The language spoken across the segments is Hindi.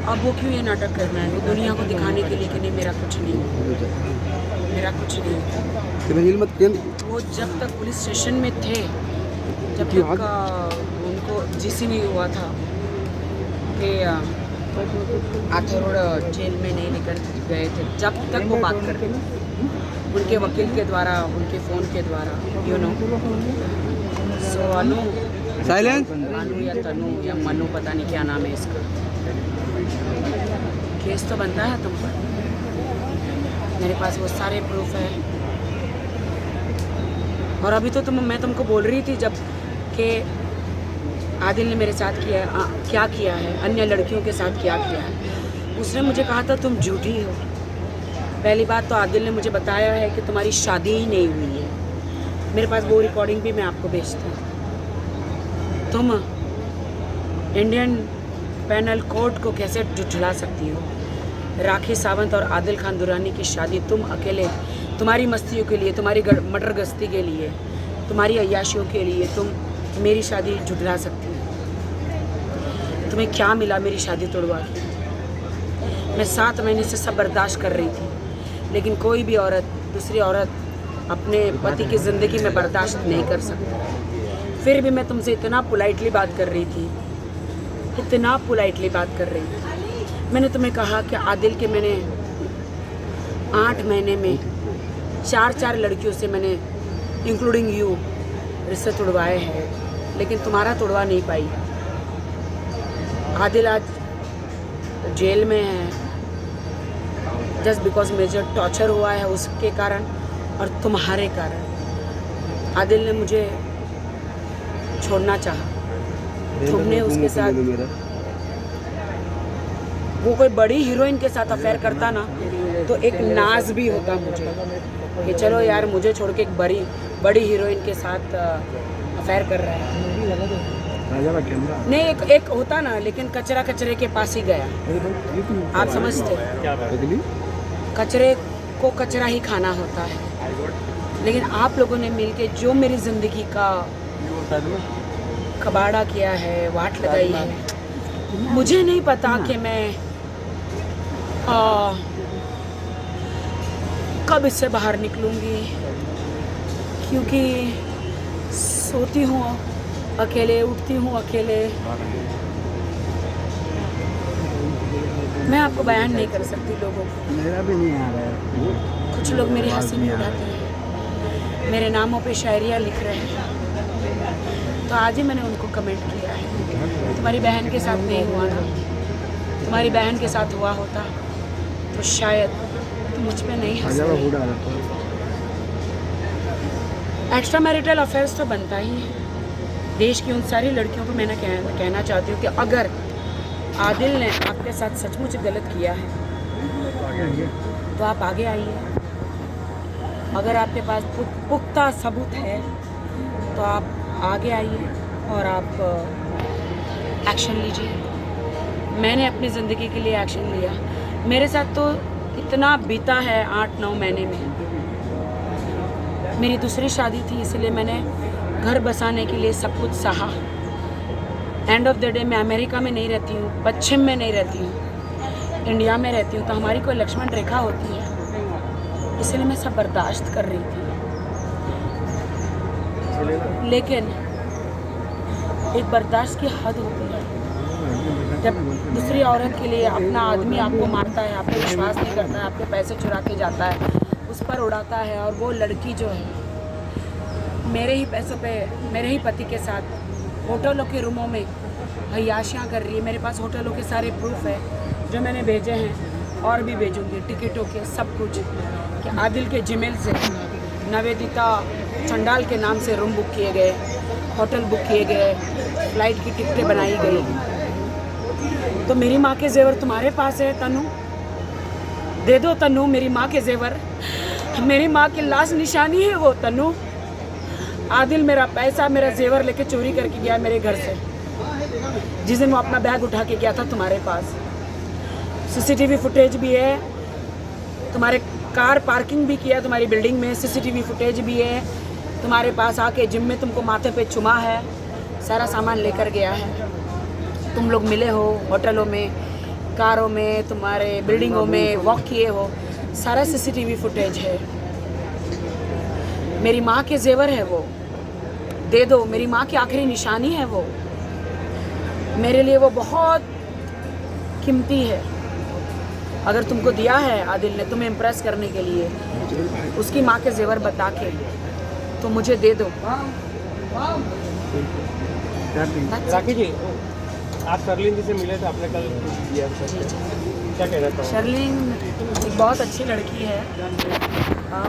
अब वो क्यों ये नाटक कर रहा है? वो दुनिया को दिखाने के लिए कि नहीं मेरा कुछ नहीं, मेरा कुछ नहीं। वो जब तक पुलिस स्टेशन में थे, जब तक उनको जीसी नहीं हुआ था कि आथर जेल में नहीं निकल गए थे, जब तक वो बात कर रहे थे उनके वकील के द्वारा, उनके फ़ोन के द्वारा, यू नो। सो अनु या तनु या मनु, पता नहीं क्या नाम है इसका, केस तो बनता है तुम पर। मेरे पास वो सारे प्रूफ है। और अभी तो मैं तुमको बोल रही थी जब कि आदिल ने मेरे साथ क्या किया है, अन्य लड़कियों के साथ क्या किया है। उसने मुझे कहा था तुम झूठी हो। पहली बात तो आदिल ने मुझे बताया है कि तुम्हारी शादी ही नहीं हुई है। मेरे पास वो रिकॉर्डिंग भी मैं आपको भेजती हूँ। तुम इंडियन पैनल कोर्ट को कैसे झुठला सकती हो? राखी सावंत और आदिल खान दुरानी की शादी तुम अकेले, तुम्हारी मस्तियों के लिए, तुम्हारी मटर गश्ती के लिए, तुम्हारी अय्याशियों के लिए तुम मेरी शादी झुठला सकती हो? तुम्हें क्या मिला मेरी शादी तोड़वा के? मैं 7 महीने से सब बर्दाश्त कर रही थी, लेकिन कोई भी औरत, दूसरी औरत अपने पति की ज़िंदगी में बर्दाश्त नहीं कर सकती। फिर भी मैं तुमसे इतना पोलाइटली बात कर रही थी, इतना पोलाइटली बात कर रही थी। मैंने तुम्हें कहा कि आदिल के मैंने 8 महीने में 4 लड़कियों से मैंने इंक्लूडिंग यू रिश्ते तोड़वाए हैं, लेकिन तुम्हारा तोड़वा नहीं पाई। आदिल आज जेल में है जस्ट बिकॉज मुझे टॉर्चर हुआ है उसके कारण और तुम्हारे कारण। आदिल ने मुझे छोड़ना चाहा, तुमने उसके साथ, वो कोई बड़ी हीरोइन के साथ अफेयर करता ना तो एक नाज भी होता मुझे कि चलो यार मुझे छोड़ के एक बड़ी हीरोइन के साथ अफेयर कर रहा है। नहीं, एक होता ना, लेकिन कचरा कचरे के पास ही गया। आप समझते? कचरे को कचरा ही खाना होता है। लेकिन आप लोगों ने मिलके जो मेरी ज़िंदगी का कबाड़ा किया है, वाट लगाई है, मुझे नहीं पता कि मैं कब इससे बाहर निकलूँगी, क्योंकि सोती हूँ अकेले, उठती हूँ अकेले। मैं आपको बयान नहीं कर सकती लोगों को। मेरा भी नहीं आ रहा है। कुछ लोग मेरी हंसी में उड़ाते हैं, मेरे नामों पे शायरियाँ लिख रहे हैं। तो आज ही मैंने उनको कमेंट किया है, तुम्हारी बहन के साथ नहीं हुआ ना, तुम्हारी बहन के साथ हुआ होता तो शायद तुम मुझ पे नहीं हंसते। एक्स्ट्रा मैरिटल अफेयर्स तो बनता ही है। देश की उन सारी लड़कियों को मैंने कहना चाहती हूँ कि अगर आदिल ने आपके साथ सचमुच गलत किया है तो आप आगे आइए। अगर आपके पास पुख्ता सबूत है तो आप आगे आइए और आप एक्शन लीजिए। मैंने अपनी ज़िंदगी के लिए एक्शन लिया। मेरे साथ तो इतना बीता है 8-9 महीने में। मेरी दूसरी शादी थी, इसलिए मैंने घर बसाने के लिए सब कुछ सहा। एंड ऑफ द डे मैं अमेरिका में नहीं रहती हूँ, पश्चिम में नहीं रहती हूँ, इंडिया में रहती हूँ, तो हमारी कोई लक्ष्मण रेखा होती है, इसलिए मैं सब बर्दाश्त कर रही थी। लेकिन एक बर्दाश्त की हद होती है। जब दूसरी औरत के लिए अपना आदमी आपको मारता है, आप पे विश्वास नहीं करता है, आपके पैसे चुरा के जाता है, उस पर उड़ाता है, और वो लड़की जो है मेरे ही पैसों पे, मेरे ही पति के साथ होटलों के रूमों में अय्याशियाँ कर रही है। मेरे पास होटलों के सारे प्रूफ है जो मैंने भेजे हैं और भी भेजूँगी, टिकटों के सब कुछ, कि आदिल के जीमेल से नवेदिता चंडाल के नाम से रूम बुक किए गए, होटल बुक किए गए, फ्लाइट की टिकटें बनाई गई। तो मेरी माँ के जेवर तुम्हारे पास है तनु, दे दो तनु मेरी माँ के जेवर। मेरी माँ की लाश निशानी है वो तनु। आदिल मेरा पैसा, मेरा जेवर लेके चोरी करके गया मेरे घर से, जिस दिन वो अपना बैग उठा के गया था तुम्हारे पास। सीसीटीवी फुटेज भी है, तुम्हारे कार पार्किंग भी किया तुम्हारी बिल्डिंग में, सीसीटीवी फुटेज भी है। तुम्हारे पास आके जिम में तुमको माथे पे चुमा है, सारा सामान लेकर गया है। तुम लोग मिले हो होटलों में, कारों में, तुम्हारे बिल्डिंगों में वॉक किए हो, सारा सीसीटीवी फुटेज है। मेरी माँ के जेवर है वो, दे दो। मेरी माँ की आखिरी निशानी है वो, मेरे लिए वो बहुत कीमती है। अगर तुमको दिया है आदिल ने तुम्हें इम्प्रेस करने के लिए उसकी माँ के जेवर बता के, तो मुझे दे दो। राखी जी, आप शर्लिन जी से मिले थे, आपने कल दिया क्या कहना चाहोगे? शर्लिन एक बहुत अच्छी लड़की है।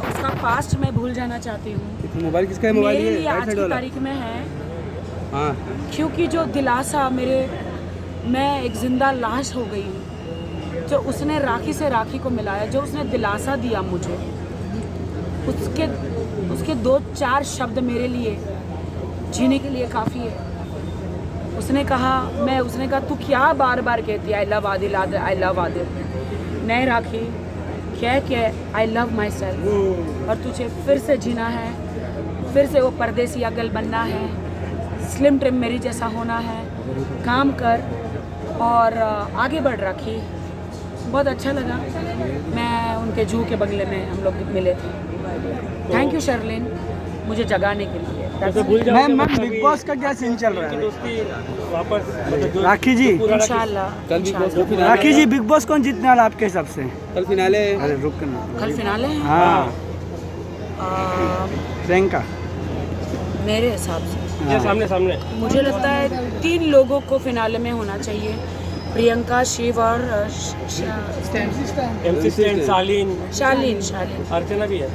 उसका पास्ट मैं भूल जाना चाहती हूँ। मोबाइल किसका है? मेरे लिए आज की तारीख में है, हाँ, क्योंकि जो दिलासा मैं एक जिंदा लाश हो गई हूँ। जो उसने राखी से राखी को मिलाया, जो उसने दिलासा दिया मुझे, उसके 2-4 शब्द मेरे लिए जीने के लिए काफ़ी है। उसने कहा तू क्या बार बार कहती है I love Adil, I love Adil. नहीं राखी, क्या आई लव माई सेल्फ, और तुझे फिर से जीना है, फिर से वो परदेसी अगल बनना है, स्लिम ट्रिम मेरी जैसा होना है। काम कर और आगे बढ़। राखी बहुत अच्छा लगा, मैं उनके जू के बंगले में हम लोग मिले थे। थैंक यू शर्लिन, मुझे जगाने के लिए। मैम बिग बॉस का क्या सीन चल रहा है? दोस्ती वापस मतलब राखी जी, इंशाल्लाह। राखी जी, बिग बॉस कौन जीतने वाला आपके हिसाब से? कल फिनाले। अरे रुक ना, कल फिनाले है। हाँ, प्रियंका। मेरे हिसाब से ये सामने मुझे लगता है 3 लोगों को फिनाले में होना चाहिए, प्रियंका, शिव और MC स्टैंड, शालीन, शालीन। अर्चना भी है।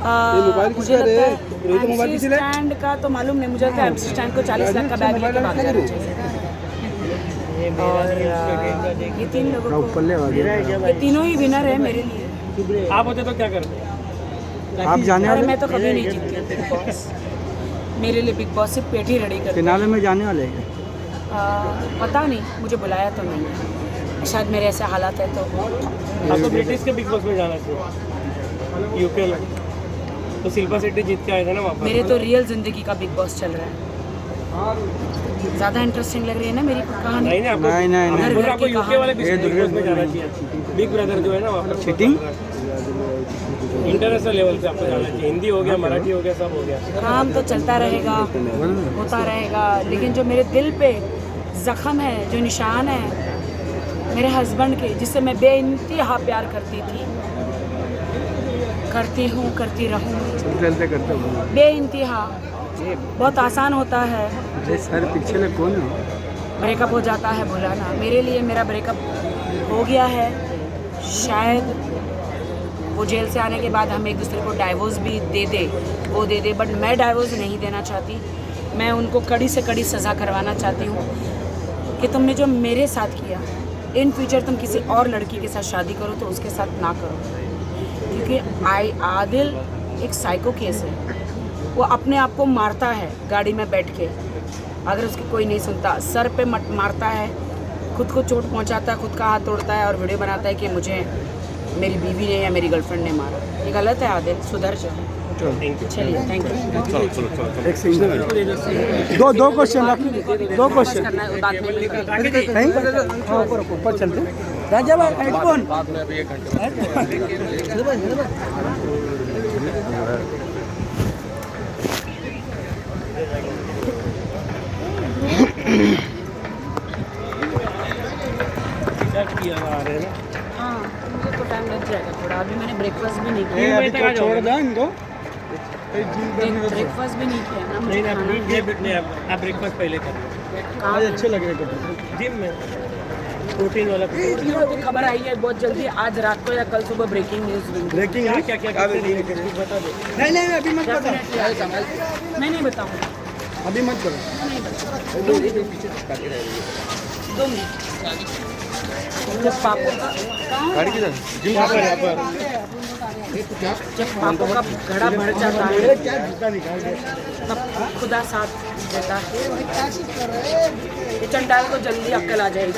मुझे लगता है MC स्टैंड का तो मालूम नहीं, मुझे लगता है MC स्टैंड को 40 लाख का बैग लेके भाग जाना चाहिए। और ये 3 लोगों को, ये तीनों ही विनर है मेरे लिए। आप होते तो क्या करते? आप जाने और वाले मैं तो कभी नहीं जीतती बिग बॉस। मेरे लिए बिग बॉस से पेट ही रेडी कर। फिनाले में जाने वाले हैं? पता नहीं, मुझे बुलाया तो नहीं है, शायद मेरे ऐसे हालात है तो। आपको ब्रिटिश के बिग बॉस में जाना चाहिए, यूके में। तो शिल्पा शेट्टी जीत के आए थे ना वहाँ पर। मेरे तो रियल जिंदगी का बिग बॉस चल रहा है, ज़्यादा इंटरेस्टिंग लग रही है ना मेरी कहानी। नहीं आपको नहीं। आपको यूके वाले बिग बॉस में जाना चाहिए। बिग ब्रदर जो है ना वहाँ पर चीटिंग इंटरनेशनल लेवल पे आपको जाना चाहिए। हिंदी हो गया, मराठी हो गया, सब हो गया। काम तो चलता रहेगा, होता रहेगा, लेकिन जो मेरे दिल पे जख्म है, जो निशान है मेरे हस्बैंड के, जिससे मैं बेइंतहा प्यार करती थी, करती हूँ, करती रहूँ बेइंतहा। बहुत आसान होता है, सर पीछे कौन है? ब्रेकअप हो जाता है बुलाना। मेरे लिए मेरा ब्रेकअप हो गया है, शायद वो जेल से आने के बाद हम एक दूसरे को डाइवोर्स भी दे दे, बट मैं डाइवोर्स नहीं देना चाहती। मैं उनको कड़ी से कड़ी सज़ा करवाना चाहती हूँ कि तुमने जो मेरे साथ किया, इन फ्यूचर तुम किसी और लड़की के साथ शादी करो तो उसके साथ ना करो, क्योंकि आदिल एक साइको केस है। वो अपने आप को मारता है गाड़ी में बैठ के, अगर उसकी कोई नहीं सुनता, सर पे मारता है, खुद को चोट पहुंचाता है, खुद का हाथ तोड़ता है और वीडियो बनाता है कि मुझे मेरी बीवी ने या मेरी गर्लफ्रेंड ने मारा। ये गलत है आदिल, सुधर जाओ। चलिए, थैंक यू। दो क्वेश्चन करना है बाद में। ऊपर चलते राजा भाई, हेडफोन। हाँ, मुझे तो टाइम लग जाएगा थोड़ा, अभी मैंने ब्रेकफास्ट भी नहीं किया। छोड़ दो इनको। ब्रेकफास्ट भी नहीं किया ना मुझे खाना। नहीं, आप ब्रेकफास्ट पहले करें। आज अच्छे लग रहे कपड़े। जिम में प्रोटीन वाला। खबर आई है बहुत जल्दी, आज रात को या कल सुबह ब्रेकिंग न्यूज़। ब्रेकिंग क्या बता दो। नहीं अभी मत बताओ, मैं नहीं बताऊँगा, अभी मत करो। नहीं बताऊँगा। दूंगी जब पापा का जब पापों का घड़ा भर जाता है तब खुदा साथ देता है। ये चंडाल को जल्दी अक्ल आ जाएगी।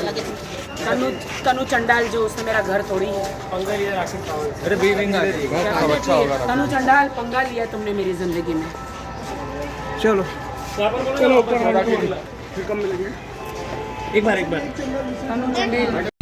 तनु चंडाल जो, उसने मेरा घर तोड़ी है। तनु चंडाल पंगा लिया तुमने मेरी जिंदगी में। चलो ऊपर फिर कब मिलेंगे? एक बार तनु चंडाल